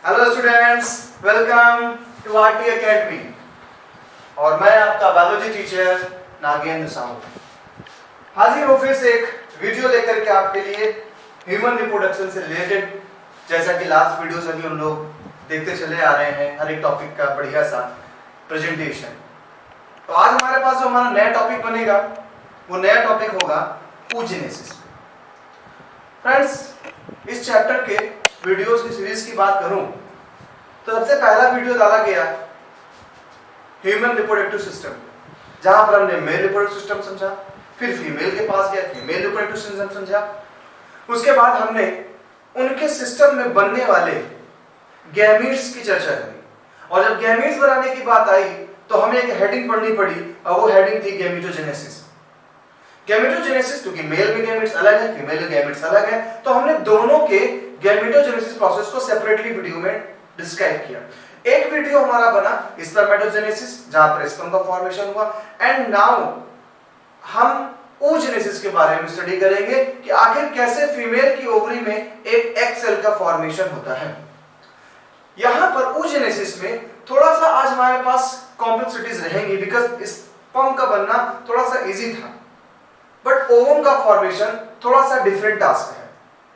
Hello students, welcome to RT academy. और मैं आपका बायोलॉजी टीचर नागेंद्र साहू हाजिर हूँ फिर से एक वीडियो लेकर के आपके लिए ह्यूमन रिप्रोडक्शन से रिलेटेड। जैसा कि लास्ट वीडियो से भी हम लोग देखते चले आ रहे हैं, हर एक टॉपिक का बढ़िया सा प्रेजेंटेशन। तो आज हमारे पास जो हमारा नया टॉपिक बनेगा वो नया टॉपिक होगा oogenesis। फ्रेंड्स, इस चैप्टर के वीडियोस की सीरीज की बात करूं तो सबसे पहला वीडियो डाला गया ह्यूमन रिप्रोडक्टिव सिस्टम, जहां पर हमने मेल रिप्रोडक्टिव सिस्टम समझा, फिर फीमेल के पास गया, फीमेल रिप्रोडक्टिव सिस्टम समझा। उसके बाद हमने उनके सिस्टम में बनने वाले गैमीट्स की चर्चा करी। और जब गैमीट्स बनाने की बात आई तो हमें एक हेडिंग पढ़नी पड़ी और वो हेडिंग थी गैमेटोजेनेसिस। गैमेटोजेनेसिस, क्योंकि मेल में गैमेट्स अलग है, फीमेल में गैमेट्स अलग है, तो हमने दोनों के गैमेटोजेनेसिस प्रोसेस को सेपरेटली वीडियो में डिस्क्राइब किया। एक वीडियो हमारा बना स्पर्मेटोजेनेसिस, जहां पर स्पर्म का फॉर्मेशन हुआ। एंड नाउ हम oogenesis के बारे में स्टडी करेंगे कि आखिर कैसे फीमेल की ओवरी में एक एग सेल का फॉर्मेशन होता है। यहां पर oogenesis में थोड़ा सा आज हमारे पास कॉम्प्लेक्सिटीज रहेंगी, बिकॉज स्पर्म का बनना थोड़ा सा इजी था, बट ओवम का फॉर्मेशन थोड़ा सा डिफरेंट टास्क है।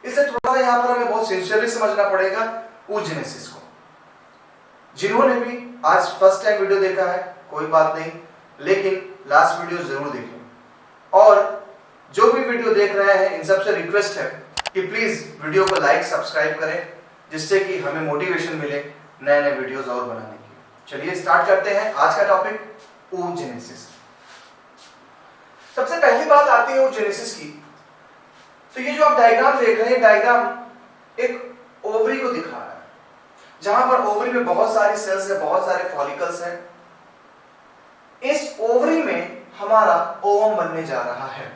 इसलिए थोड़ा सा यहां पर हमें बहुत सिंसियरली समझना पड़ेगा oogenesis को। जिन्होंने भी आज फर्स्ट टाइम वीडियो देखा है कोई बात नहीं, लेकिन लास्ट वीडियो जरूर देखें। और जो भी वीडियो देख रहे हैं इन सबसे रिक्वेस्ट है कि प्लीज वीडियो को लाइक सब्सक्राइब करें, जिससे कि हमें मोटिवेशन मिले नए नए वीडियोस और बनाने की। चलिए स्टार्ट करते हैं आज का टॉपिक oogenesis। सबसे पहली बात आती है oogenesis की। तो ये जो आप डायग्राम देख रहे हैं, डायग्राम एक ओवरी को दिखा रहा है, जहां पर ओवरी में बहुत सारी सेल्स है, बहुत सारे फॉलिकल्स हैं। इस ओवरी में हमारा ओवम बनने जा रहा है।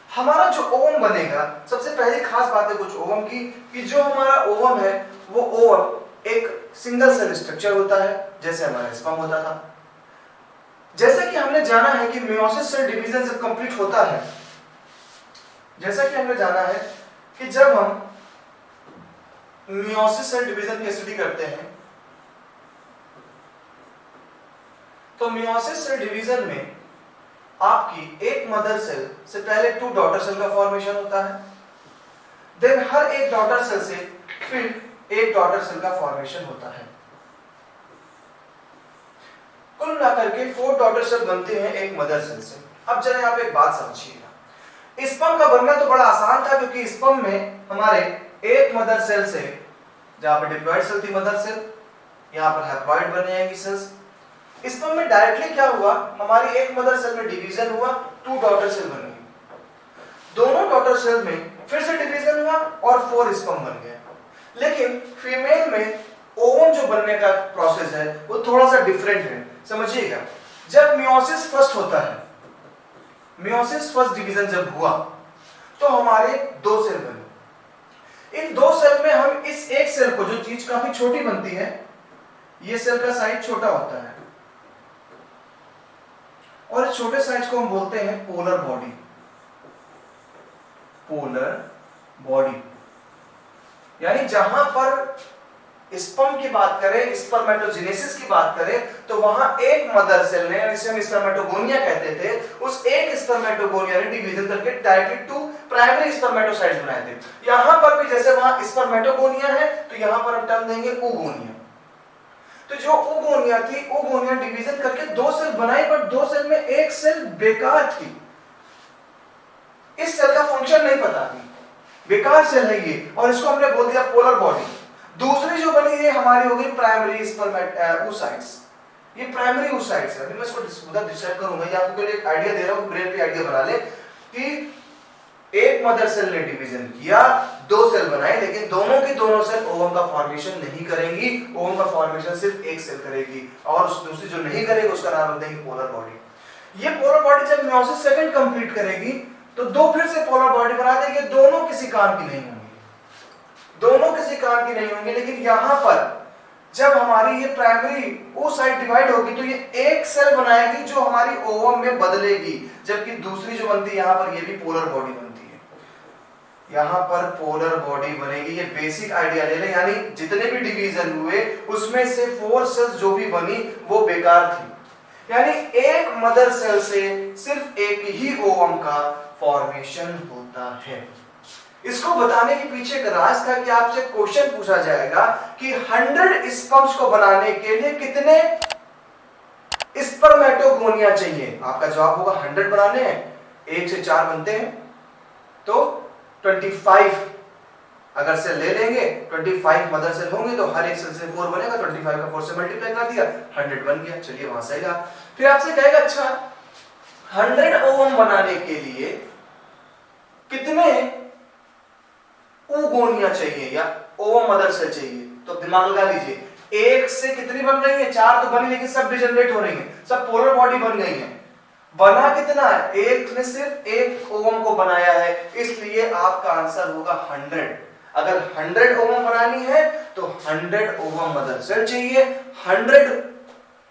हमारा जो ओवम बनेगा, सबसे पहली खास बात है कुछ ओवम की, कि जो हमारा ओवम है वो ओवम एक सिंगल सेल स्ट्रक्चर होता है, जैसे हमारा स्पर्म होता था। जैसा कि हमने जाना है कि मियोसिस सेल डिवीजन जब कंप्लीट होता है, जैसा कि हमने जाना है कि जब हम मियोसिस सेल डिवीजन की स्टडी करते हैं तो मियोसिस सेल डिवीजन में आपकी एक मदर सेल से पहले 2 डॉटर सेल का फॉर्मेशन होता है। देन हर एक डॉटर सेल से फिर एक डॉटर सेल का फॉर्मेशन होता है। कुल मिलाकर के 4 डॉटर सेल बनते हैं एक मदर सेल से। अब जरा यहाँ पे एक बात समझिएगा, स्पर्म का बनना तो बड़ा आसान था, क्योंकि स्पर्म में हमारे एक मदर सेल से, जहां पर डिप्लॉइड सेल थी मदर सेल, यहाँ पर हैप्लॉइड बने हैं सेल्स। स्पर्म में डायरेक्टली क्या हुआ, हमारी एक मदर सेल में डिवीजन हुआ, 2 डॉटर सेल बन गई। दोनों डॉटर सेल में फिर से डिवीजन हुआ और 4 स्पर्म बन गए। लेकिन फीमेल में ओवम जो बनने का प्रोसेस है वो थोड़ा सा डिफरेंट है। समझिएगा, जब मियोसिस फर्स्ट होता है, मियोसिस फर्स्ट डिवीजन जब हुआ तो हमारे 2 सेल बने। इन 2 सेल में हम इस एक सेल को, जो चीज काफी छोटी बनती है, ये सेल का साइज छोटा होता है और इस छोटे साइज को हम बोलते हैं पोलर बॉडी। पोलर बॉडी यानी जहां पर स्पर्म की बात करें, स्पर्मेटोजेनेसिस की बात करें, तो वहां एक मदर सेल ने, जिसे हम स्पर्मेटोगोनिया कहते थे, उस एक स्पर्मेटोगोनिया ने डिवीजन करके डायरेक्टली 2 प्राइमरी स्पर्मेटोसाइट्स बनाए थे। यहां पर भी जैसे वहां स्पर्मेटोगोनिया है, तो यहां पर हम टर्म देंगे oogonia। तो जो oogonia थी, oogonia डिवीजन करके 2 सेल बनाई, पर 2 सेल में एक सेल बेकार थी। इस सेल का फंक्शन नहीं पता थी, बेकार सेल है ये, और इसको हमने बोल दिया पोलर बॉडी। दूसरी जो बनी है हमारी हो गई प्राइमरी oocytes। ये प्राइमरी oocytes है। मैं इसको उधर डिस्क्राइब करूंगा, ये आपको एक आइडिया दे रहा हूं, ब्रेन पे आइडिया बना ले कि एक मदर सेल ने डिवीजन किया, 2 सेल बनाए, लेकिन दोनों की दोनों सेल ओवम का फॉर्मेशन नहीं करेंगी। ओवम का फॉर्मेशन सिर्फ एक सेल करेगी, और दूसरी जो नहीं करेगी उसका नाम रख देंगे पोलर बॉडी। ये पोलर बॉडी जब मियोसिस सेकंड कंप्लीट करेगी तो 2 फिर से पोलर बॉडी बना देंगे। दोनों किसी काम की नहीं होंगी, दोनों किसी काम की नहीं होंगी। लेकिन यहां पर जब हमारी ये प्राइमरी oocyte डिवाइड होगी तो ये एक सेल बनाएगी जो हमारी ओवम में बदलेगी, जबकि दूसरी जो बनती है यहां पर ये भी पोलर बॉडी बनती है। यहाँ पर पोलर बॉडी बनेगी। ये बेसिक आइडिया ले लें, यानी जितने भी डिवीजन हुए उसमें से 4 सेल्स जो भी बनी वो बेकार थी। यानी एक मदर सेल से सिर्फ एक ही ओवम का फॉर्मेशन होता है। इसको बताने के पीछे एक राज था कि आपसे क्वेश्चन पूछा जाएगा कि 100 स्पर्म्स को बनाने के लिए कितने स्पर्मेटोगोनिया चाहिए। आपका जवाब होगा 100 बनाने हैं, 1 से 4 बनते हैं तो 25 अगर सेल ले लेंगे, 25 मदर सेल होंगे तो हर एक सेल से 4 बनेगा, 25 का 4 से मल्टीप्लाई कर दिया, 100 बन गया। चलिए वहां से आएगा। फिर आपसे कहेगा अच्छा 100 ओवम बनाने के लिए कितने oogonia चाहिए या ओवम मदर सेल चाहिए, तो दिमाग लगा लीजिए। एक से कितनी बन रही है, 4 तो बनी, लेकिन सब डिजनरेट हो रही है, सब पोलर बॉडी बन गई है। बना कितना है, एक ने सिर्फ एक ओवम को बनाया है, इसलिए आपका आंसर होगा 100। अगर 100 ओवम बनानी है तो 100 ओवम मदर सेल चाहिए, 100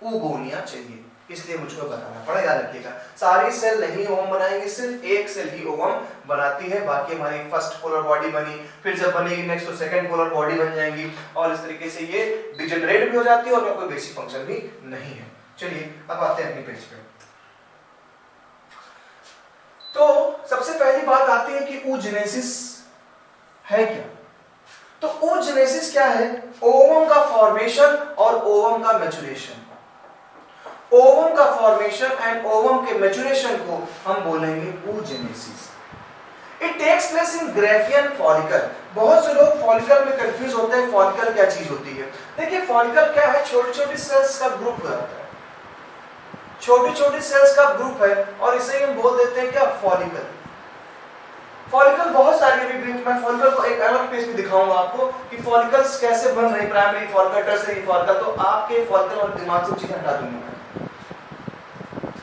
oogonia चाहिए, इसलिए मुझको बताना पड़ा। याद रखिएगा, सारी सेल नहीं ओवम बनाएंगे, सिर्फ एक सेल ही ओवम बनाती है। बाकी हमारी फर्स्ट पोलर बॉडी बनी, फिर जब बनेगी नेक्स्ट तो सेकंड पोलर बॉडी बन जाएंगी, और इस तरीके से ये डिजनरेट भी हो जाती है और कोई बेसिक फंक्शन भी नहीं है। चलिए अब आते हैं अपनी पेज पे। तो सबसे पहली बात आती है कि oogenesis है क्या। तो oogenesis क्या है, ओवम का फॉर्मेशन और ओवम का मैच्योरेशन। ओवम का फॉर्मेशन एंड ओवम के मैच्योरेशन को हम बोलेंगे oogenesis। It takes place in graafian follicle. बहुत से लोग फॉलिकल में कंफ्यूज होते हैं, फॉलिकल क्या चीज होती है। देखिए फॉलिकल क्या है, छोटी छोटी सेल्स का ग्रुप होता है, छोटी छोटी सेल्स का ग्रुप है, और इसे हम बोल देते हैं क्या, फॉलिकल। फॉलिकल बहुत सारी है, मैं फॉलिकल को एक अलग पेज में दिखाऊंगा आपको कि फॉलिकल्स कैसे बन रहे, प्राइमरी फॉलिकल, टर्शियरी फॉलिकल। तो आपके फॉलिकल और दिमाग से चीजें हटा दूंगा।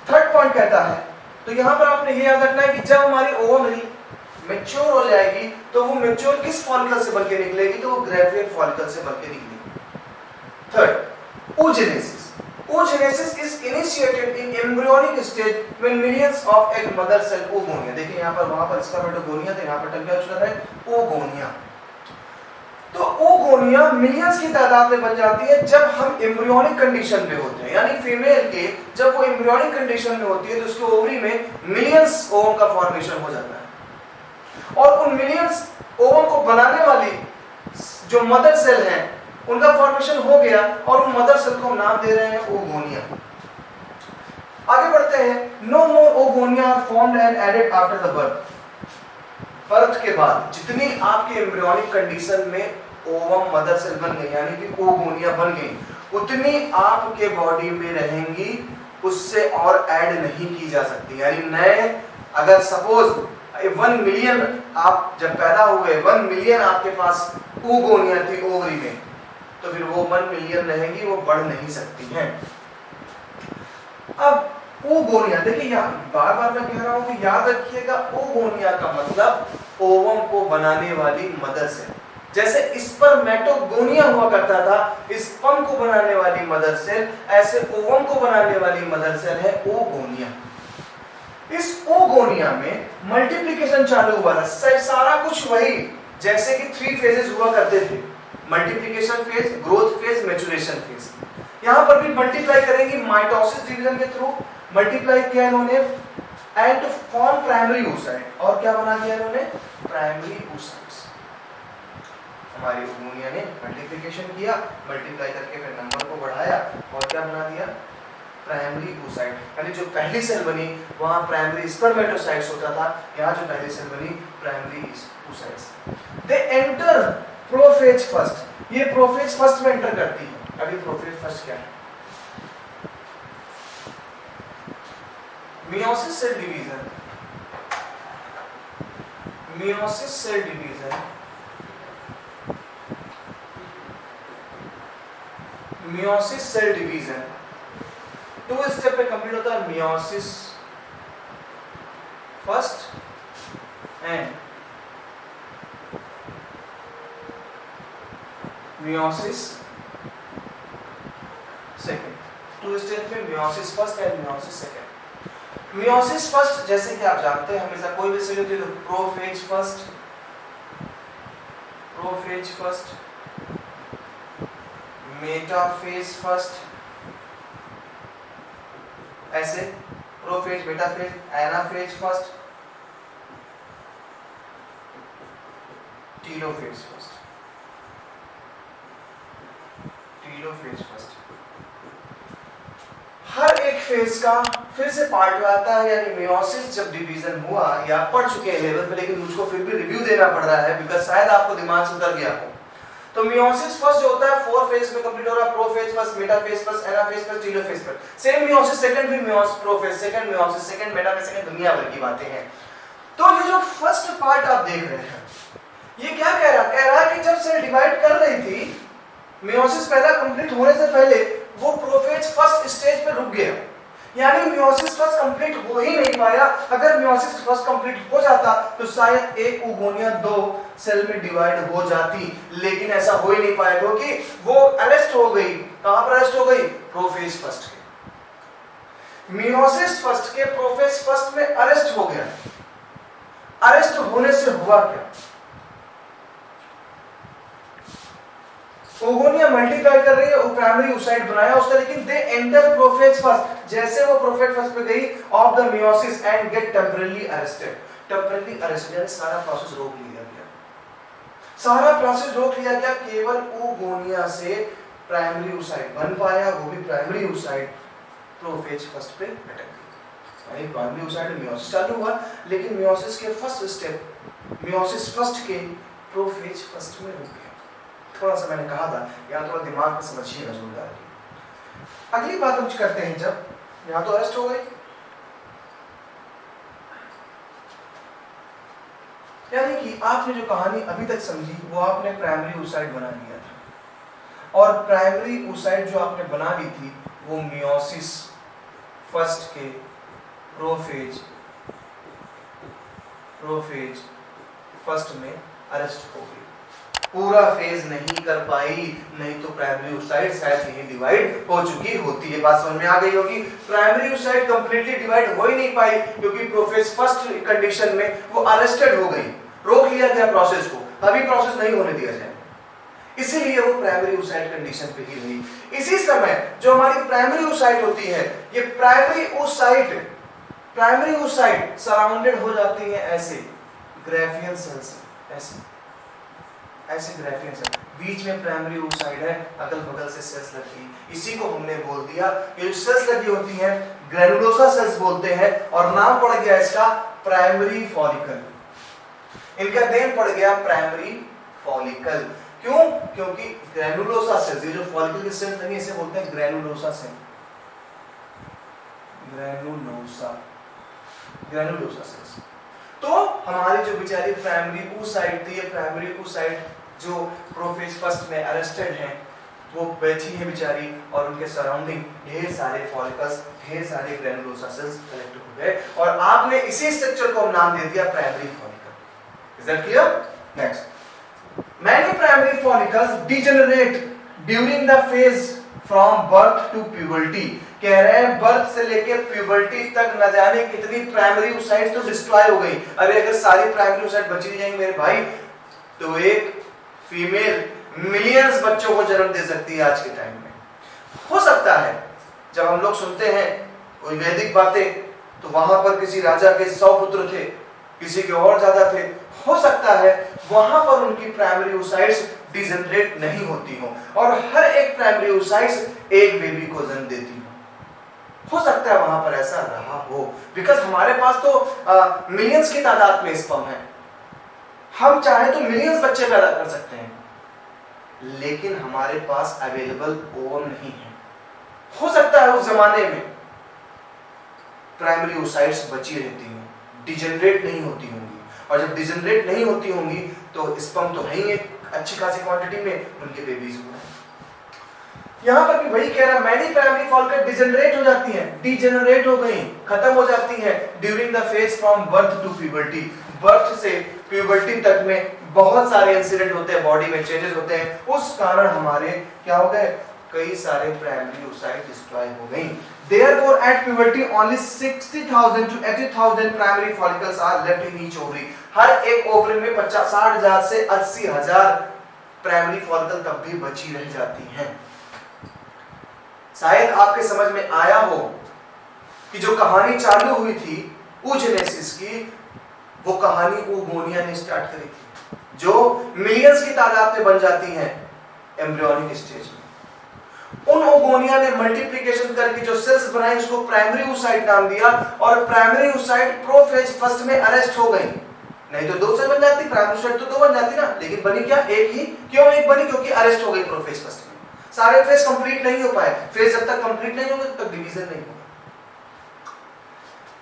थर्ड पॉइंट कहता है, तो यहां पर आपने ये याद रखना है कि जब हमारी ओवम मैच्योर हो जाएगी तो वो मैच्योर किस फॉलिकल से बनके निकलेगी, तो वो ग्राफियन फॉलिकल से बनके निकलेगी। Third, oogenesis। Oogenesis is initiated in embryonic stage when millions of egg mother cell oogonia। देखिए यहाँ पर, वहां पर स्पर्मेटोगोनिया था, यहाँ पर टर्म क्या चल रहा है, oogonia। तो oogonia मिलियंस की तादाद में बन जाती है जब हम एम्ब्रियोनिक कंडीशन में होते हैं, यानी फीमेल के जब वो एम्ब्रियोनिक कंडीशन में होती है तो उसके ओवरी में मिलियंस ओवम का फॉर्मेशन हो जाता है, और उन मिलियंस ओवम को बनाने वाली जो मदर सेल है उनका फॉर्मेशन हो गया, और उन मदर सेल को हम नाम दे रहे हैं oogonia। आगे बढ़ते हैं। No more oogonia are formed and added after the birth. Birth के बाद जितनी आपके एम्ब्रियोनिक कंडीशन में ओवम मदर सेल बन गई, यानी कि oogonia बन गई, उतनी आपके बॉडी में रहेंगी, उससे और ऐड नहीं की जा सकती। यानी नए, अगर सपोज 1 मिलियन आप जब पैदा हुए, 1 मिलियन आपके पास oogonia थी ओवरी में, तो फिर वो 1 मिलियन रहेंगी, वो बढ़ नहीं सकती हैं। अब oogonia, देखिए बार बार मैं कह रहा हूं कि याद रखिएगा, oogonia का मतलब ओवम को बनाने वाली मदर सेल। जैसे स्पर्मेटोगोनिया हुआ करता था, स्पर्म को बनाने वाली मदर सेल, ऐसे ओवम को बनाने वाली मदर सेल है oogonia। इस oogonia में मल्टीप्लिकेशन चालू हुआ था, सारा कुछ वही जैसे कि 3 फेजेस हुआ करते थे, multiplication phase, growth phase, maturation phase. यहां पर भी मल्टीप्लाई करेंगे माइटोसिस डिवीजन के थ्रू, मल्टीप्लाई किया इन्होंने and to form primary oocyte, और क्या बना दिया इन्होंने, प्राइमरी oocytes। हमारी oogonia ने मल्टीप्लिकेशन किया, मल्टीप्लाई करके फिर नंबर को बढ़ाया, और क्या बना दिया, प्राइमरी oocyte। यानी जो पहली सेल बनी वहां प्राइमरी स्पर्मेटोसाइट्स होता था, यहाँ जो पहली सेल बनी primary oocytes। They enter prophase first, ये प्रोफेज फर्स्ट में एंटर करती है। अभी प्रोफेज फर्स्ट क्या है, meiosis cell division. Meiosis cell division meiosis cell division 2 step पे कंप्लीट होता है, meiosis first and meiosis second. 2 step में meiosis first and meiosis second. Meiosis first जैसे कि आप जानते हैं, हमेशा कोई भी सेल होती है तो prophase first, prophase first, metaphase first, ऐसे prophase, metaphase, anaphase first, telophase first, telophase first. हर एक फेज का फिर से पार्ट आता है, यानी मियोसिस जब डिवीजन हुआ, या आप पढ़ चुके हैं लेवल पे, लेकिन मुझको फिर भी रिव्यू देना पड़ रहा है बिकॉज़ शायद आपको दिमाग से उतर गया हो। तो मियोसिस फर्स्ट जो होता है 4 फेज में कंप्लीट हो रहा है, prophase first, metaphase first, anaphase first, telophase first. Same meiosis second भी meiosis, prophase second, meiosis second, metaphase second, दुनिया भर की बातें हैं। तो ये जो फर्स्ट पार्ट आप देख रहे हैं, ये क्या कह रहा है? कह रहा है कि जब सेल डिवाइड कर रही थी, मियोसिस पहला कंप्लीट होने से पहले वो प्रोफेज फर्स्ट स्टेज पे रुक गया, यानी मियोसिस फर्स्ट कंप्लीट हो ही नहीं पाया। अगर मियोसिस फर्स्ट कंप्लीट हो जाता तो शायद एक ओगोनिया 2 सेल में डिवाइड हो जाती, लेकिन ऐसा हो ही नहीं पाया क्योंकि वो अरेस्ट हो गई। कहां पर अरेस्ट हो गई? प्रोफेज फर्स्ट के, मियोसिस फर्स्ट के प्रोफेज फर्स्ट में अरेस्ट हो गया। अरेस्ट होने से हुआ क्या? ओगोनिया मल्टीप्लाई कर रही है, वो प्राइमरी oocyte बनाया उसने, लेकिन दे एंटर प्रोफेज फर्स्ट। जैसे वो प्रोफेज फर्स्ट पे गई of the meiosis and get temporary arrested. Temporary arrested यानी सारा प्रोसेस रोक लिया गया, सारा प्रोसेस रोक लिया गया। केवल ओगोनिया से प्राइमरी oocyte बन पाया, वो भी प्राइमरी oocyte प्रोफेज फर्स्ट पे अटक गई। यानी प्राइमरी oocyte में मियोसिस चालू हुआ, लेकिन मियोसिस के फर्स्ट स्टेप, मियोसिस फर्स्ट के प्रोफेज फर्स्ट में रुक गया। थोड़ा सा मैंने कहा था, यहाँ थोड़ा दिमाग में समझिएगा जोरदार की। अगली बात हम करते हैं, जब यहाँ तो अरेस्ट हो गई, यानी कि आपने जो कहानी अभी तक समझी वो आपने प्राइमरी oocyte बना लिया था, और प्राइमरी oocyte जो आपने बना ली थी वो मियोसिस फर्स्ट के प्रोफेज फर्स्ट में अरेस्ट हो गई। पूरा फेज नहीं कर पाई, नहीं तो प्राइमरी oocyte शायद यही डिवाइड हो चुकी होती है। बात समझ में आ गई होगी। प्राइमरी oocyte कंप्लीटली डिवाइड हो ही नहीं पाई क्योंकि प्रोफेज फर्स्ट कंडीशन में वो अरेस्टेड हो गई, रोक लिया गया प्रोसेस को, अभी प्रोसेस नहीं होने दिया जाए, इसीलिए वो प्राइमरी oocyte कंडीशन पे ही रही। इसी समय जो हमारी प्राइमरी oocyte होती है, ये प्राइमरी oocyte सराउंडेड हो जाती है ऐसे ग्राफियन सेल से, ऐसे ग्राफियन सेल, बीच में प्राइमरी oocyte है, अगल बगल से सेल्स लगी। इसी को हमने बोल दिया, ये जो सेल्स लगी होती हैं ग्रैनुलोसा सेल्स बोलते हैं, और नाम पड़ गया इसका प्राइमरी फॉलिकल। इनका नेम पड़ गया प्राइमरी फॉलिकल। क्यों? क्योंकि ग्रैनुलोसा सेल्स, ये जो फॉलिकल के सेल्स लगे इसे बोलते हैं ग्रैनुलोसा सेल, ग्रैनुलोसा सेल्स। तो हमारी जो बेचारी प्राइमरी oocyte थी, ये प्राइमरी oocyte जो प्रोफेज फर्स्ट में अरेस्टेड हैं, वो बैठी है बेचारी, और उनके सराउंडिंग ढेर सारे फॉलिकल्स, ढेर सारे ग्रैनुलोसा सेल्स कलेक्ट हो गए, और आपने इसी स्ट्रक्चर को नाम दे दिया primary follicle. Is that clear? Next, many primary follicles degenerate during the phase from birth to puberty. कह रहे हैं बर्थ से लेकर प्यूबर्टी तक न जाने कितनी प्राइमरी oocytes तो डिस्ट्रॉय हो गई। अरे अगर सारी प्राइमरी oocyte बची नहीं जाएंगी मेरे भाई, तो एक फीमेल मिलियंस बच्चों को जन्म दे सकती है आज के टाइम में। हो सकता है जब हम लोग सुनते हैं कोई वैदिक बातें, तो वहां पर किसी राजा के 100 पुत्र थे, किसी के और ज्यादा थे, हो सकता है वहां पर उनकी प्राइमरी oocytes डिजेनरेट नहीं होती हो, और हर एक प्राइमरी oocytes एक बेबी को जन्म देती हो सकता है वहां पर ऐसा रहा हो, बिकॉज हमारे पास तो मिलियंस की तादाद में स्पर्म है, हम चाहे तो मिलियंस बच्चे पैदा कर सकते हैं, लेकिन हमारे पास अवेलेबल ओवम नहीं है। हो सकता है उस जमाने में प्राइमरी oocytes बची रहती हों, डिजेनरेट नहीं होती होंगी, और जब डिजेनरेट नहीं होती होंगी तो स्पर्म तो है ही एक अच्छी खासी क्वांटिटी में, उनके बेबीज हुए। यहाँ पर भी वही कह रहा, मैनी प्राइमरी फॉलिकल डिजेनरेट हो जाती हैं, डिजेनरेट हो गई, खत्म हो जाती हैं during the phase from birth to puberty. Birth से प्यूबर्टी तक में बहुत सारे इंसिडेंट होते हैं, बॉडी में चेंजेस होते हैं, उस कारण हमारे क्या हो गए, कई सारे प्राइमरी oocyte डिस्ट्रॉय हो गई। Therefore, at puberty, only 60,000 to 80,000 primary follicles are left in each ovary. हर एक ओवरी में 60,000 से 80,000 प्राइमरी फॉलिकल तब भी बची रह जाती हैं। शायद आपके समझ में आया हो कि जो कहानी चालू हुई थी oogenesis की, वो कहानी oogonia ने स्टार्ट करी थी, जो मिलियंस की तादाद में बन जाती हैं एम्ब्रियोनिक स्टेज में। उन oogonia ने मल्टीप्लिकेशन करके जो सेल्स बनाई उसको प्राइमरी oocyte नाम दिया, और प्राइमरी oocyte प्रोफेज फर्स्ट में अरेस्ट हो गई। नहीं तो 2 सेल बन जाती, प्राइमरी oocyte तो 2 बन जाती ना, लेकिन बनी क्या? एक ही। क्यों एक बनी? क्योंकि अरेस्ट हो गई प्रोफेज फर्स्ट में। सारे फेज कंप्लीट नहीं हो पाए। फेज जब तक कंप्लीट नहीं होंगे तब तक डिवीजन नहीं होगा।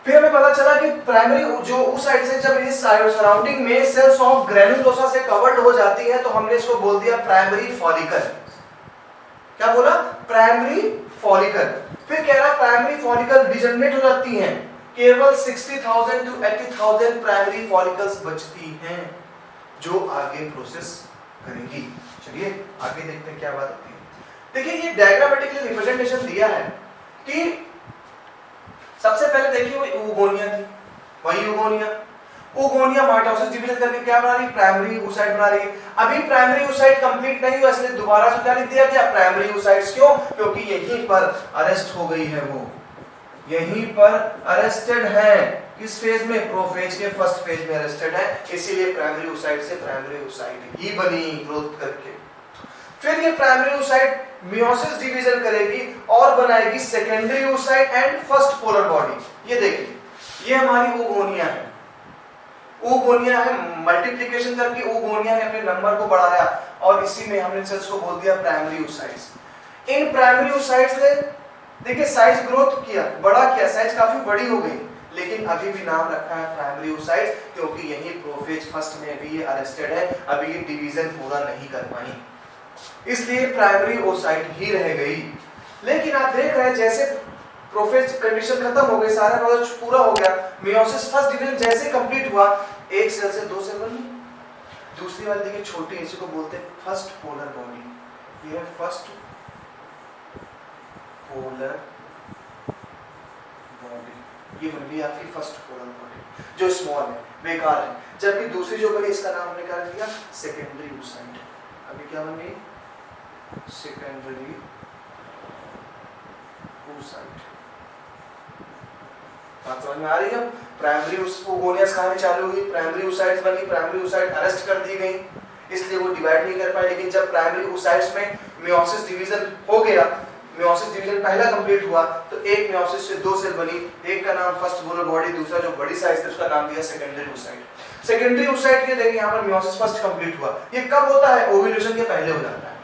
फिर हमें पता चला कि प्राइमरी जो oocyte से जब इस सराउंडिंग में सेल्स ऑफ ग्रेनुलोसा से कवर्ड हो जाती है तो हमने इसको बोल दिया प्राइमरी फॉलिकल। क्या बोला? Primary follicle. फिर कह रहा प्राइमरी फॉलिकल डिजनरेट हो जाती हैं, केवल 60,000 to 80,000 प्राइमरी फॉलिकल्स बचती हैं जो आगे प्रोसेस करेंगी। चलिए आगे देखते हैं क्या बात होती है। देखिए ये डायग्रामेटिकली रिप्रेजेंटेशन दिया है कि सबसे पहले देखिए वो oogonia थी, वही oogonia माइटोसिस डिवीजन करके क्या बना रही? प्राइमरी oocyte बना रही है। अभी प्राइमरी oocyte कंप्लीट नहीं हुआ, इसलिए दोबारा से क्या लिख दिया गया? Primary oocytes। क्यों? क्योंकि यहीं पर अरेस्ट हो गई है, वो यहीं पर अरेस्टेड है। किस फेज में? प्रोफेज के फर्स्ट फेज में अरेस्टेड है, इसीलिए प्राइमरी oocyte से प्राइमरी oocyte ही बनी ग्रोथ करके। फिर ये प्राइमरी oocyte मियोसिस डिवीजन करेगी और बनाएगी secondary oocyte and first polar body. ये देखिए ये हमारी oogonia है, oogonia है। मल्टीप्लिकेशन करके oogonia ने अपने नंबर को बढ़ाया और इसी में हमने सेल्स को बोल दिया primary oocytes। In primary oocytes ने देखिए साइज ग्रोथ किया, बड़ा किया, साइज काफी बड़ी हो गई, लेकिन अभी भी नाम रखा है प्राइमरी oocytes क्योंकि यही प्रोफेज फर्स्ट में भी ये अरेस्टेड है, अभी ये डिवीजन पूरा नहीं कर पाई, इसलिए प्राइमरी oocyte ही रह गई। लेकिन आप देख रहे हैं जैसे प्रोफेज कंडीशन खत्म हो गई, सारा प्रोसेस पूरा हो गया, मियोसिस फर्स्ट डिवीजन जैसे कंप्लीट हुआ, एक सेल से 2 सेल बनी। दूसरी वाली देखिए छोटी, इसी को बोलते हैं फर्स्ट पोलर बॉडी। ये है फर्स्ट पोलर बॉडी, ये बन गई आपकी फर्स्ट पोलर बॉडी जो स्मॉल है, बेकार है। जबकि दूसरी जो बनी इसका नाम हमने क्या रख दिया? Secondary oocyte। अभी क्या बन गई? Secondary oocyte। बात समझ में आ रही है? प्राइमरी oogonia कहानी चालू हुई, प्राइमरी oocytes बनी, प्राइमरी oocyte अरेस्ट कर दी गई, इसलिए वो डिवाइड नहीं कर पाए। लेकिन जब प्राइमरी oocytes में मियोसिस डिवीजन हो गया, मियोसिस डिवीजन पहला कंप्लीट हुआ, तो एक मियोसिस से 2 सेल बनी, एक का नाम फर्स्ट पोलर बॉडी, दूसरा जो बड़ी साइज थी उसका नाम दिया सेकेंडरी oocyte। सेकेंडरी oocyte के देखिए यहाँ पर मियोसिस फर्स्ट कंप्लीट हुआ। ये कब होता है? ओव्यूलेशन के पहले हो जाता है,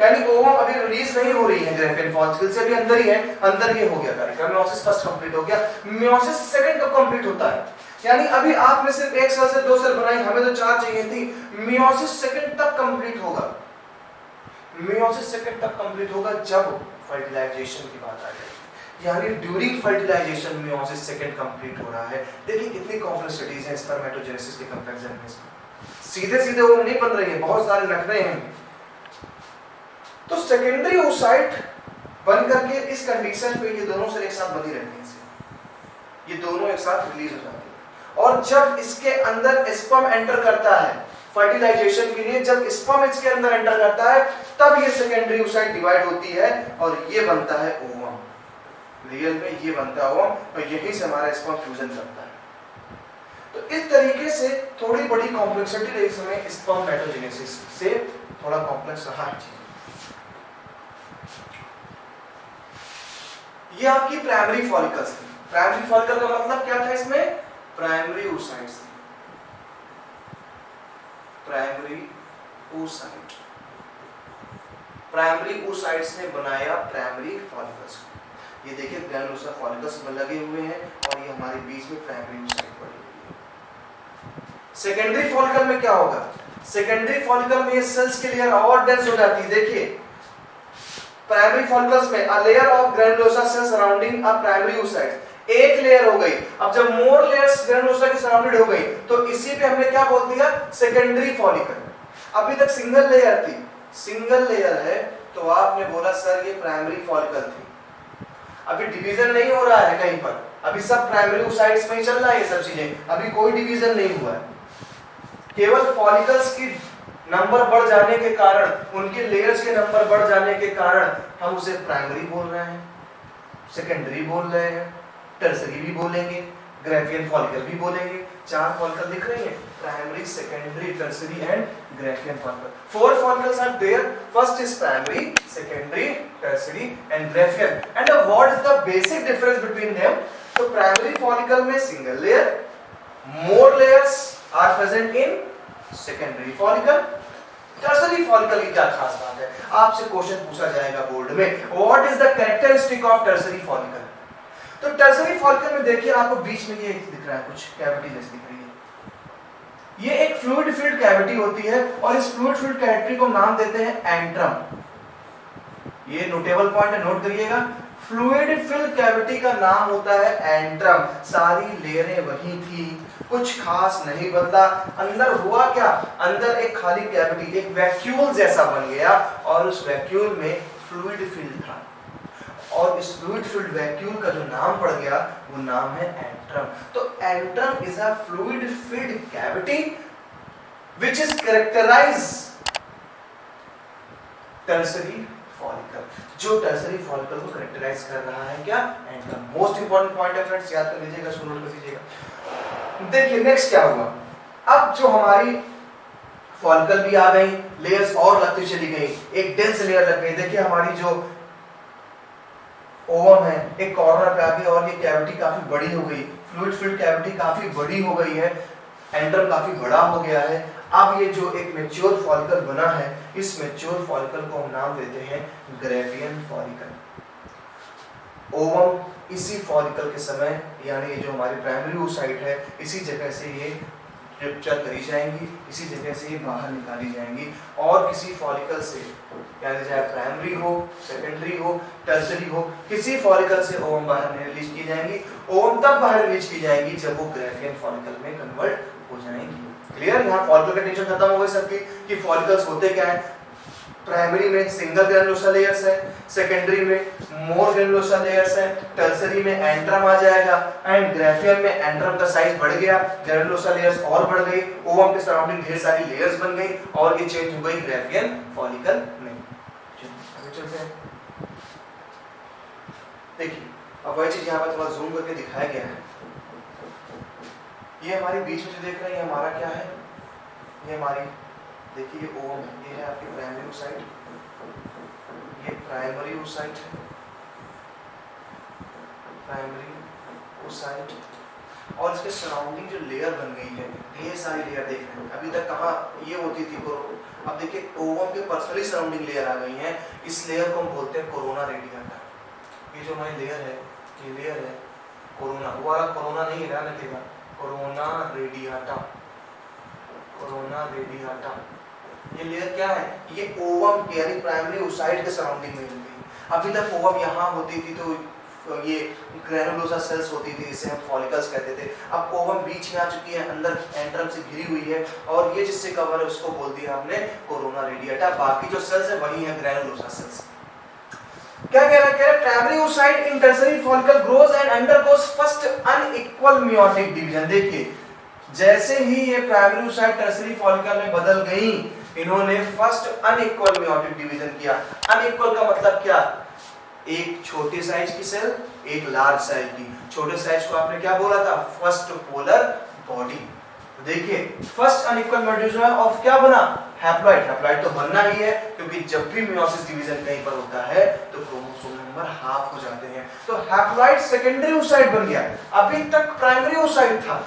यानी ओवम अभी रिलीज नहीं हो रही है ग्रेफिन फॉलिकल से, अभी अंदर ही है, अंदर ये हो गया कार्यक्रम, मियोसिस फर्स्ट कंप्लीट हो गया। मियोसिस सेकंड कब कंप्लीट होता है? यानी अभी आपने सिर्फ एक सेल से 2 सेल बनाई, हमें तो 4 चाहिए थी, मियोसिस सेकंड तक कंप्लीट होगा। मियोसिस सेकंड तक कंप्लीट होगा जब फर्टिलाइजेशन की बात आ जाएगी, यानी during fertilization meiosis second complete हो रहा है। देखिए कितनी कॉम्प्लेक्सिटीज हैं स्पर्मेटोजेनेसिस के कंपैरिजन में, सीधे सीधे वो नहीं बन रही है, बहुत सारे नखरे हैं। तो सेकेंडरी oocyte बन करके इस कंडीशन पे ये दोनों सेल एक साथ बनी रहती हैं, ये दोनों एक साथ रिलीज हो जाती है। और जब इसके अंदर स्पर्म एंटर करता है फर्टिलाइजेशन के लिए, जब स्पर्म इसके अंदर एंटर करता है तब ये सेकेंडरी oocyte डिवाइड होती है और ये बनता है ओवम। रियल में ये बनता है ओवम और यहीं से हमारा स्पर्म फ्यूजन करता है। तो इस तरीके से थोड़ी बड़ी कॉम्प्लेक्सिटी रही इसमें, स्पर्मेटोजेनेसिस से थोड़ा कॉम्प्लेक्स रहा है। ये आपकी प्राइमरी फॉलिकल्स थी। प्राइमरी फॉलिकल का मतलब क्या था? इसमें प्राइमरी oocytes थी, प्राइमरी oocyte। प्राइमरी oocytes ने बनाया प्राइमरी फॉलिकल्स। ये देखिए ग्रैनुलोसा फॉलिकल्स में लगे हुए हैं और ये हमारे बीच में प्राइमरी oocyte पड़ी हुई है। सेकेंडरी फॉलिकल में क्या होगा? सेकेंडरी फॉलिकल में ये सेल्स की लेयर और डेंस हो जाती है। देखिए प्राइमरी फॉलिकल्स में a layer of granulosa cells surrounding a primary oocyte, एक लेयर हो गई। अब जब मोर लेयर्स ग्रैनुलोसा की सराउंडेड हो गई तो इसी पे हमने क्या बोल दिया? Secondary follicle. अभी तक सिंगल लेयर थी, सिंगल लेयर है तो आपने बोला सर ये प्राइमरी फॉलिकल थी। अभी डिवीजन नहीं हो रहा है कहीं पर, अभी सब प्राइमरी oocytes में ही चल रहा है ये सब चीजें, अभी कोई डिवीजन नहीं हुआ है। केवल फॉलिकल्स की नंबर बढ़ जाने के कारण, उनके लेयर्स के नंबर बढ़ जाने के कारण हम उसे प्राइमरी बोल रहे हैं, सेकेंडरी बोल रहे हैं, टर्सरी भी बोलेंगे, ग्राफियन फॉलिकल भी बोलेंगे। 4 फॉलिकल दिख रही हैं, primary, secondary, tertiary and Graafian follicle. 4 follicles are there. First is primary, secondary, tertiary and graphian. And what is the basic difference between them? So primary follicle में single layer, more layers are present in secondary follicle. Tertiary follicle की क्या खास बात है? आपसे question पूछा जाएगा board में, what is the characteristic of tertiary follicle? तो टर्सरी फॉलिकल में देखिए आपको बीच में ये दिख रहा है, कुछ कैविटी जैसी दिख रही है। ये एक फ्लूइड फिल्ड कैविटी होती है और इस फ्लूइड फिल्ड कैविटी को नाम देते हैं एंट्रम। ये नोटेबल पॉइंट है, नोट करिएगा। फ्लूइड फिल्ड कैविटी का नाम होता है एंट्रम। सारी लेयरें वही थी, कुछ खास नहीं बदला। अंदर हुआ क्या? अंदर एक खाली कैविटी, एक वैक्यूल जैसा बन गया और उस वैक्यूल में फ्लूइड फिल्ड था और इस फ्लूइड फिल्ड वैक्यूल का जो नाम पड़ गया वो नाम है एंट्रम। तो antrum is a fluid filled cavity which is characterize tertiary follicle. जो टर्सरी फॉलिकल को कैरेक्टराइज कर रहा है क्या? एंट्रम। मोस्ट इंपोर्टेंट पॉइंट है फ्रेंड्स, याद कर लीजिएगा, इसको नोट कर लीजिएगा। देखिए नेक्स्ट क्या हुआ। अब जो हमारी फॉलिकल भी आ गई, लेयर्स और लगती चली गई, एक डेंस लेयर लग गई। देखिए हमारी जो ओवम है एक कॉर्नर पे आ गई और ये कैविटी काफी बड़ी हो गई, फ्लूइड फिल्ड कैविटी काफी बड़ी हो गई है, एंट्रम काफी बड़ा हो गया है। अब ये जो एक मैच्योर फॉलिकल बना है, इस मैच्योर फॉलिकल को हम नाम देते हैं ग्राफियन फॉलिकल। ओवम इसी फॉलिकल के समय, यानी ये जो हमारी प्राइमरी oocyte है, इसी जगह से ये रप्चर करी जाएंगी, इसी जगह से ये बाहर निकाली जाएंगी और किसी फॉलिकल से, यानी चाहे प्राइमरी हो, सेकेंडरी हो, टर्सरी हो, किसी फॉलिकल से ओवम बाहर रिलीज की जाएंगी। ओवम तब बाहर रिलीज की जाएंगी जब वो ग्राफियन फॉलिकल में कन्वर्ट हो जाएंगी। क्लियर? यहाँ फॉलिकल का टेंशन खत्म हो गई सबकी कि फॉलिकल्स होते क्या है। प्राइमरी में सिंगल ग्रैनुलोसा लेयर्स है, सेकेंडरी में मोर ग्रैनुलोसा लेयर्स है, टर्सरी में एंट्रम आ जाएगा एंड ग्राफियन में एंट्रम का साइज बढ़ गया, ग्रैनुलोसा लेयर्स और बढ़ गई, ओवम के सराउंडिंग ढेर सारी लेयर्स बन गई और ये चेंज हो गई ग्राफियन फॉलिकल में। चलते हैं, देखिए अब वही चीज यहाँ पर थोड़ा जूम करके दिखाया गया है। ये हमारी बीच में जो देख रहे हैं ये हमारा क्या है? ये हमारी, देखिए ये ओवम है, ये है आपकी प्राइमरी oocyte, ये प्राइमरी oocyte है, प्राइमरी oocyte, और इसके सराउंडिंग जो लेयर बन गई है, ढेर सारी लेयर देख रहे हैं। अभी तक कहाँ ये होती थी, अब देखिए ओवम के पर्सनली सराउंडिंग लेयर आ गई है। इस लेयर को हम बोलते हैं कोरोना रेडिएटा। ये जो हमारी लेयर है, ये लेयर है कोरोना, वो वाला कोरोना नहीं है, रखेगा कोरोना रेडिएटा, कोरोना रेडिएटा। ये लेयर क्या है? ये ओवम के यानी प्राइमरी oocyte के सराउंडिंग में होती। अभी तक ओवम यहाँ होती थी तो ये ग्रैनुलोसा सेल्स होती थी, जिसे हम फॉलिकल्स कहते थे। अब ओवम बीच में आ चुकी है, अंदर एंट्रम से घिरी हुई है और ये जिससे कवर है उसको बोल दिया हमने कोरोना रेडिएटा। बाकी जो सेल्स है वही है ग्रैनुलोसा सेल्स। क्या कह रहा है? Primary oocyte in tertiary follicle grows and undergoes first unequal meiotic division. देखिए जैसे ही ये प्राइमरी oocyte टर्सरी फॉलिकल में बदल गई, इन्होंने फर्स्ट अनइक्वल मेयोटिक डिवीजन किया। अनइक्वल का मतलब क्या? एक छोटे साइज की सेल, एक लार्ज साइज की। छोटे साइज को आपने क्या बोला था? First polar body. देखिए फर्स्ट अनइक्वल मेयोटिज्म ऑफ क्या बना? हैप्लॉइड। हैप्लॉइड तो बनना ही है क्योंकि जब भी मेयोसिस डिवीजन कहीं पर होता है तो क्रोमोसोम नंबर हाफ हो जाते हैं। तो हैप्लॉइड सेकेंडरी oocyte बन गया। अभी तक प्राइमरी oocyte था।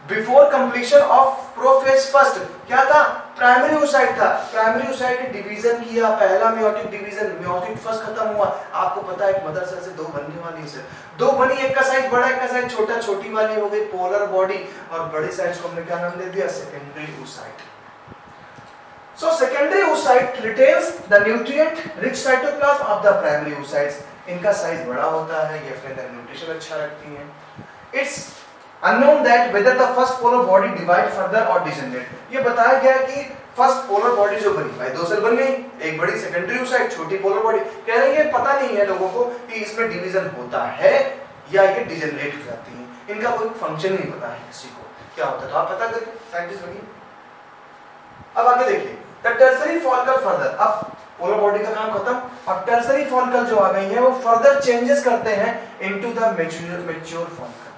Before completion of prophase first क्या था? प्राइमरी oocyte था। प्राइमरी oocyte ने डिवीजन किया, पहला मेयोटिक डिवीजन, मेयोटिक फर्स्ट खत्म हुआ। आपको पता है एक मदर सेल से 2 बनने वाली है, दो बनी, एक का साइज बड़ा, एक का साइज छोटा, छोटी वाली हो गई पोलर बॉडी और बड़ी साइज को हमने क्या नाम दे दिया? Secondary oocyte। So secondary oocyte retains the nutrient rich cytoplasm of the primary oocytes. इनका साइज बड़ा होता है, ये अपने अंदर न्यूट्रिशन अच्छा रखती हैं। It's unknown that whether the first polar body divide further or degenerate. ये बताया गया कि फर्स्ट पोलर बॉडी जो बनी, भाई 2 सेल बन गई, एक बड़ी सेकेंडरी oocyte, छोटी पोलर बॉडी। कह रहे हैं ये पता नहीं है लोगों को कि इसमें डिवीजन होता है या ये डिजेनरेट हो जाती है। इनका कोई फंक्शन नहीं पता है किसी को क्या होता है। तो आप पता करिए, साइंटिस्ट बनिए। अब आगे देखिए, द टर्सरी फॉलिकल फर्दर, अब पोलर बॉडी का काम खत्म, अब टर्सरी फॉलिकल जो आ गई है वो फर्दर चेंजेस करते हैं इनटू द मैच्योर फॉलिकल।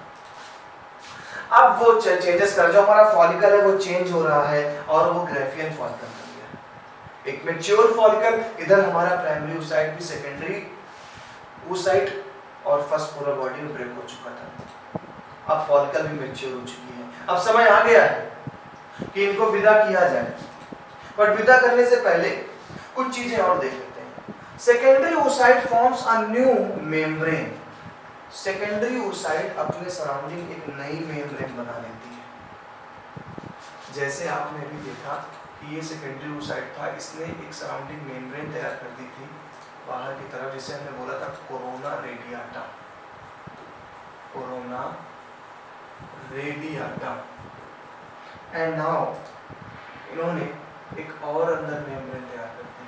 अब वो चेंजेस कर, जो हमारा फॉलिकल है वो चेंज हो रहा है और वो ग्राफियन फॉलिकल बन गया। एक मैच्योर फॉलिकल, इधर हमारा प्राइमरी oocyte भी सेकेंडरी oocyte और फर्स्ट पोलर बॉडी में ब्रेक हो चुका था। अब फॉलिकल भी मैच्योर हो चुकी है। अब समय आ गया है कि इनको विदा किया जाए, बट विदा करने से पहले कुछ चीजें और देख लेते हैं। Secondary oocyte forms a new membrane. Secondary oocyte अपने सराउंडिंग एक नई मेम्ब्रेन बना लेती है। जैसे आपने भी देखा कि ये सेकेंडरी oocyte था, इसने एक सराउंडिंग मेम्ब्रेन तैयार कर दी थी बाहर की तरफ, जिसे हमने बोला था corona radiata. Corona radiata. And now इन्होंने एक और अंदर मेम्ब्रेन तैयार कर दी,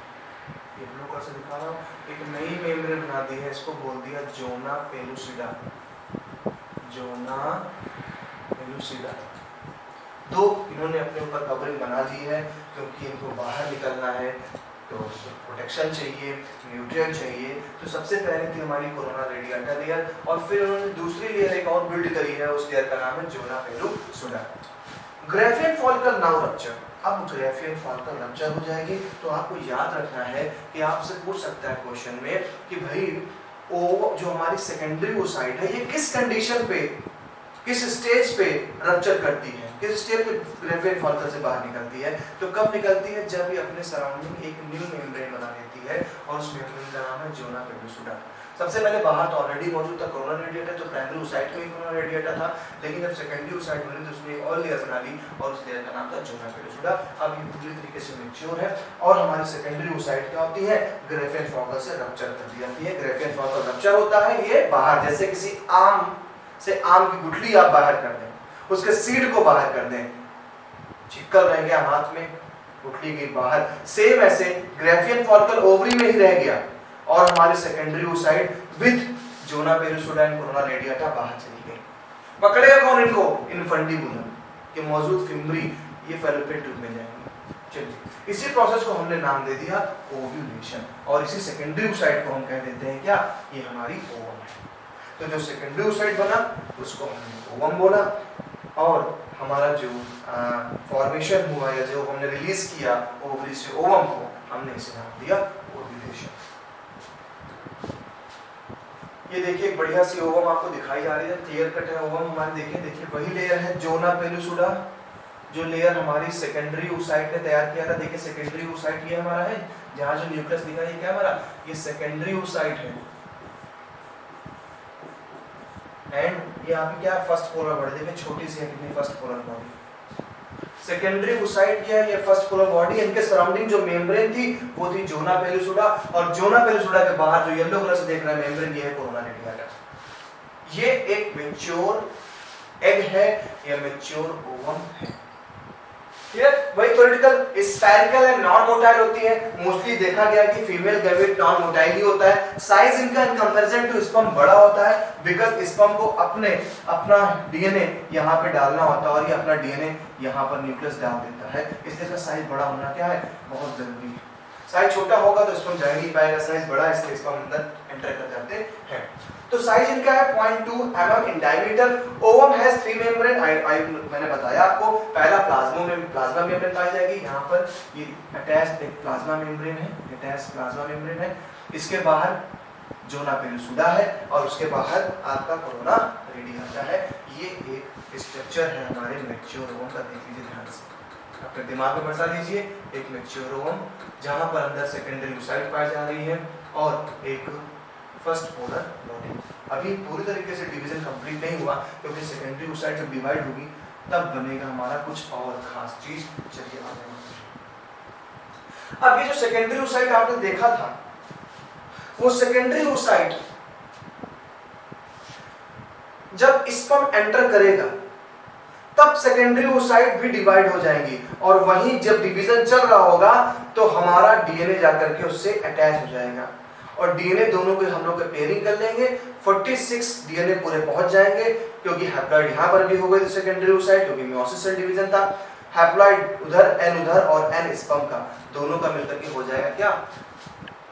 ये ब्लू कलर से दिखा रहा हूँ, एक नई मेम्ब्रेन बना दी है, इसको बोल दिया जोना पेलुसिडा। Zona pellucida. दो इन्होंने अपने ऊपर कवरिंग बना दी है, क्योंकि इनको बाहर निकलना है तो प्रोटेक्शन चाहिए, न्यूट्रिएंट चाहिए। तो सबसे पहले थी हमारी कोरोना रेडियाटा लेयर, और फिर उन्होंने दूसरी लेयर एक और बिल्ड करी है, उस लेयर का नाम है zona pellucida. Graafian follicle now rupture. अब ग्राफियन फॉलिकल रप्चर हो जाएगी तो आपको याद रखना है कि आपसे पूछ सकता है क्वेश्चन में कि भाई वो जो हमारी सेकेंडरी oocyte है ये किस कंडीशन पे, किस स्टेज पे रप्चर करती है, किस स्टेज पे ग्राफियन फॉलिकल से बाहर निकलती है। तो कब निकलती है? जब ये अपने सराउंडिंग एक न्यू मेम्ब्रेन बना लेती है, और उस मेम्ब्रेन का नाम है जोना पेलुसिडा। सबसे पहले बाहर तो ऑलरेडी मौजूद था कोरोना रेडिएटा, तो प्राइमरी oocyte में ही कोरोना रेडिएटा था, लेकिन जब सेकेंडरी oocyte बनी तो उसने एक और लेयर बना ली, और उस लेयर का नाम था जोना पेलुसिडा। अब ये पूरी तरीके से मैच्योर है, और हमारी सेकेंडरी oocyte क्या होती है? ग्राफियन फॉलिकल से रप्चर कर दी जाती है। ग्राफियन फॉलिकल रप्चर होता है ये बाहर, जैसे किसी आम से आम की गुठली आप बाहर कर दें, उसके सीड को बाहर कर दें, चिक्कल रह गया हाथ में, गुठली गई बाहर, सेम ऐसे ग्राफियन फॉलिकल ओवरी में ही रह गया, और हमारी secondary oocyte with zona pellucida and corona radiata बाहर चली गई। पकड़ेगा कौन इनको? इन्फंडिबुलम के मौजूद फिम्बरी, ये फैलोपियन ट्यूब में जाएंगे। चलिए, इसी प्रोसेस को हमने नाम दे दिया ओव्यूलेशन, और इसी सेकेंडरी oocyte को हम कह देते हैं क्या? ये हमारी ओवम है। तो जो सेकेंडरी oocyte बना उसको हमने ओवम बोला, और हमारा जो फॉर्मेशन हुआ या जो हमने रिलीज किया ओवरी से ओवम को, हमने इसे नाम दिया ओव्यूलेशन। ये देखिए एक बढ़िया सी ओवम आपको दिखाई जा रही है, क्लियर कट है ओवम हमारे। देखिए वही लेयर है जोना पेलुसिडा, जो लेयर हमारी सेकेंडरी oocyte ने तैयार किया था। देखिए सेकेंडरी oocyte ये हमारा है, जहाँ जो न्यूक्लियस दिखा है ये क्या हमारा? ये सेकेंडरी oocyte है, एंड ये आपकी क्या? First polar body. देखिए छोटी सी है कितनी, first polar body. Secondary oocyte क्या है? ये फर्स्ट पोलर बॉडी, इनके सराउंडिंग जो मेम्ब्रेन थी वो थी जोना पेलुसिडा, और जोना पेलुसिडा के बाहर जो येलो कलर से देख रहे हैं मेम्ब्रेन, ये है कोरोना रेडियाटा। ये एक मैच्योर एग है, या मैच्योर ओवम है। वही theoretical spherical and non motile होती है। मोस्टली देखा गया कि फीमेल गैमेट नॉन मोटाइल ही होता है। साइज इनका इन कंपैरिजन टू स्पर्म बड़ा होता है, बिकॉज स्पर्म को अपना डीएनए यहाँ पे डालना होता है, और ये अपना डीएनए यहाँ पर न्यूक्लियस डाल देता है, इसलिए इसका साइज बड़ा होना क्या है? बहुत जरूरी है। साइज छोटा होगा तो स्पर्म जा नहीं पाएगा, साइज बड़ा है इसलिए स्पर्म अंदर एंटर कर जाते हैं। तो साइज इनका है 0.2 mm in diameter. Ovum has 3 membrane. मैंने बताया आपको, पहला प्लाज्मा मेम्ब्रेन पाई जाएगी, यहाँ पर ये अटैच्ड एक प्लाज्मा मेम्ब्रेन है, अटैच्ड प्लाज्मा मेम्ब्रेन है। इसके बाहर जोना पेलुसिडा है, और उसके बाहर आपका कोरोना रेडियाटा है। ये एक स्ट्रक्चर है हमारे मैच्योर ओवम का, देख लीजिए ध्यान से, अपने दिमाग में बैठा लीजिए। एक मैच्योर ओवम जहाँ पर अंदर सेकेंडरी oocyte पाई जा रही है, और एक फर्स्ट पोलर बॉडी। अभी पूरी तरीके से डिवीजन कंप्लीट नहीं हुआ, क्योंकि सेकेंडरी oocyte जब डिवाइड होगी तब बनेगा हमारा कुछ और खास चीज। चलिए आगे। अब ये जो सेकेंडरी oocyte आपने देखा था, वो सेकेंडरी oocyte जब स्पर्म एंटर करेगा तब सेकेंडरी oocyte भी डिवाइड हो जाएंगी, और वहीं जब डिवीजन चल रहा होगा तो हमारा डीएनए जाकर के उससे अटैच हो जाएगा, और डीएनए दोनों को हम लोग पेयरिंग कर लेंगे। 46 डीएनए पूरे पहुंच जाएंगे, क्योंकि हैप्लॉइड यहाँ पर भी हो गई सेकेंडरी oocyte, क्योंकि मियोसिस सेल डिवीजन था। हैप्लॉइड उधर, एन उधर और एन स्पर्म का, दोनों का मिलकर के हो जाएगा क्या,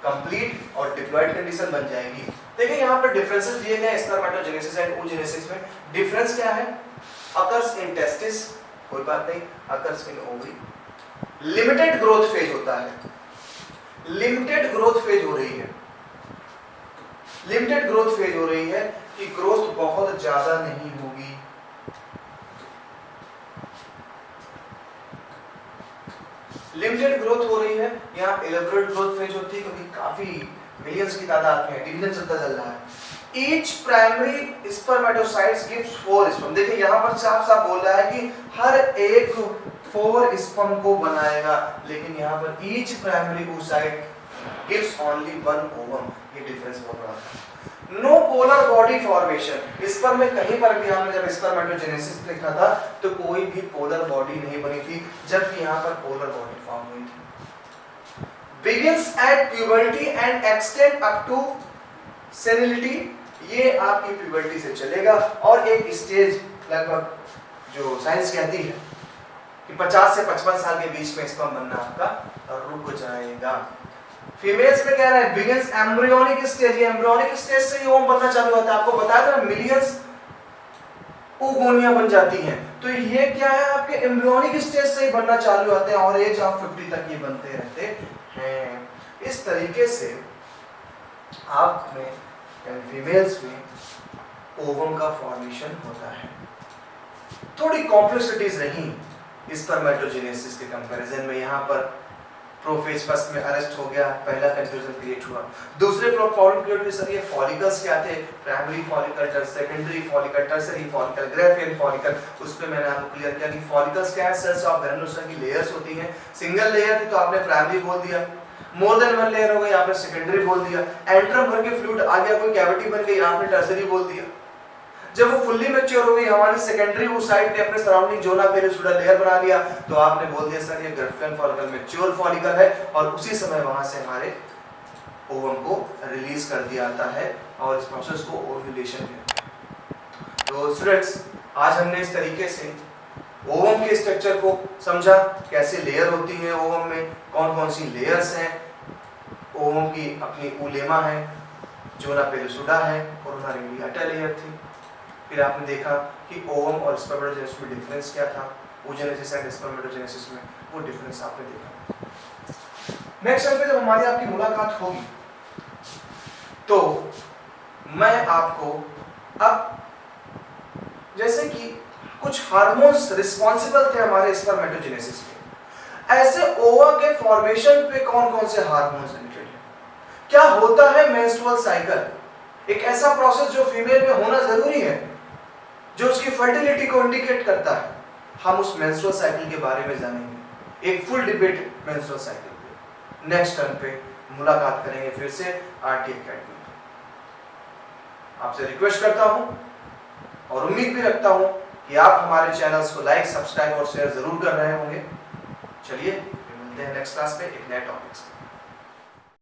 कंप्लीट और डिप्लॉयड कंडीशन बन जाएगी। देखिए यहाँ पर डिफरेंसेस दिए गए स्पर्मेटोजेनेसिस एंड oogenesis में। डिफरेंस क्या है, अकर्स इन टेस्टिस, कोई बात नहीं, occurs in ovary. Limited growth phase होता है, लिमिटेड ग्रोथ फेज हो रही है, लिमिटेड ग्रोथ फेज हो रही है कि ग्रोथ बहुत ज्यादा नहीं होगी। लिमिटेड ग्रोथ हो रही है, यहाँ एलेबोरेट ग्रोथ फेज होती है क्योंकि काफी मिलियंस की तादाद में डिवीजन चलता चल रहा है। Each primary spermatocytes gives 4 sperm। देखिए यहाँ पर साफ साफ बोल रहा है कि हर एक 4 स्पर्म को बनाएगा, लेकिन यहाँ पर each primary oocyte gives only 1 ovum। ये डिफरेंस बहुत बड़ा है। No polar body formation, sperm में कहीं पर भी हमने जब स्पर्मेटोजेनेसिस लिखा था तो कोई भी पोलर बॉडी नहीं बनी थी, जबकि यहाँ पर पोलर बॉडी फॉर्म हुई थी। Begins at puberty and extend up to senility। ये आपकी प्यूबर्टी से चलेगा और एक स्टेज लगभग जो साइंस कहती है कि 50 से 55 साल के बीच में स्पर्म बनना आपका रुक जाएगा। फीमेल्स में कह रहा है बिगिंस एम्ब्रियोनिक स्टेज, ये एम्ब्रियोनिक स्टेज से ही ओवम बनना चालू होता है। आपको बताया था मिलियंस ओगोनिया बन जाती हैं, तो ये क्या है, आपके एम्ब्रियोनिक स्टेज से ही बनना चालू होते हैं और एज ऑफ 50 तक ये बनते रहते हैं। इस तरीके से आप में फीमेल्स में ओवम का फॉर्मेशन होता है। थोड़ी कॉम्प्लेक्सिटीज रही स्पर्मेटोजेनेसिस के कंपैरिजन में। यहाँ पर प्रोफेज फर्स्ट में अरेस्ट हो गया, पहला कंफ्यूजन क्रिएट हुआ। दूसरे प्रॉब्लम क्रिएट हुई, सर ये फॉलिकल्स क्या थे, primary follicle, secondary follicle, tertiary follicle, Graafian follicle. उस पे मैंने आपको क्लियर किया कि फॉलिकल्स क्या है, सेल्स ऑफ ग्रैन्युलोसा की लेयर्स होती हैं। सिंगल लेयर थी तो आपने प्राइमरी बोल दिया, मोर देन वन लेयर हो गई आपने सेकेंडरी बोल दिया, एंट्रम भर के फ्लूइड आ गया, कोई कैविटी बन गई आपने टर्शियरी बोल दिया। जब वो फुल्ली मैच्योर हो गई हमारी सेकेंडरी oocyte ने अपने सराउंडिंग जोना पेरिसुडा लेयर बना लिया, तो आपने बोल दिया सर ये ग्राफियन फॉलिकल मैच्योर फॉलिकल है, और उसी समय वहां से हमारे ओवम को रिलीज कर दिया जाता है और इस प्रोसेस को ओव्यूलेशन कहते हैं। तो स्टूडेंट्स आज हमने इस तरीके से ओवम के स्ट्रक्चर को समझा, कैसे लेयर होती है ओवम में, कौन कौन सी लेयर्स हैं। ओवम की अपनी उलेमा है, जोना पेरिसुडा है, कोरोना रेडिएटा लेयर थी। फिर आपने देखा कि ओवम और स्पर्मेटोजेनेसिस में डिफरेंस क्या था, oogenesis एंड स्पर्मेटोजेनेसिस में, वो डिफरेंस आपने देखा। नेक्स्ट टाइम पे जब हमारी आपकी मुलाकात होगी तो मैं आपको अब जैसे कि कुछ हार्मोन्स रिस्पॉन्सिबल थे हमारे स्पर्मेटोजेनेसिस के, ऐसे ओवा के फॉर्मेशन पे कौन कौन से हार्मोन्स रिलेटेड है, क्या होता है मेंस्ट्रुअल साइकिल, एक ऐसा प्रोसेस जो फीमेल में होना जरूरी है जो उसकी फर्टिलिटी को इंडिकेट करता है। हम उस मेंस्ट्रुअल साइकिल के बारे में जानेंगे, एक फुल डिबेट मेंस्ट्रुअल साइकिल पे। नेक्स्ट टर्म पे मुलाकात करेंगे फिर से आरटी एकेडमी। आपसे रिक्वेस्ट करता हूं और उम्मीद भी रखता हूं कि आप हमारे चैनल्स को लाइक, सब्सक्राइब और शेयर जरूर कर रहे होंगे। चलिए मिलते हैं नेक्स्ट क्लास में एक नए टॉपिक से।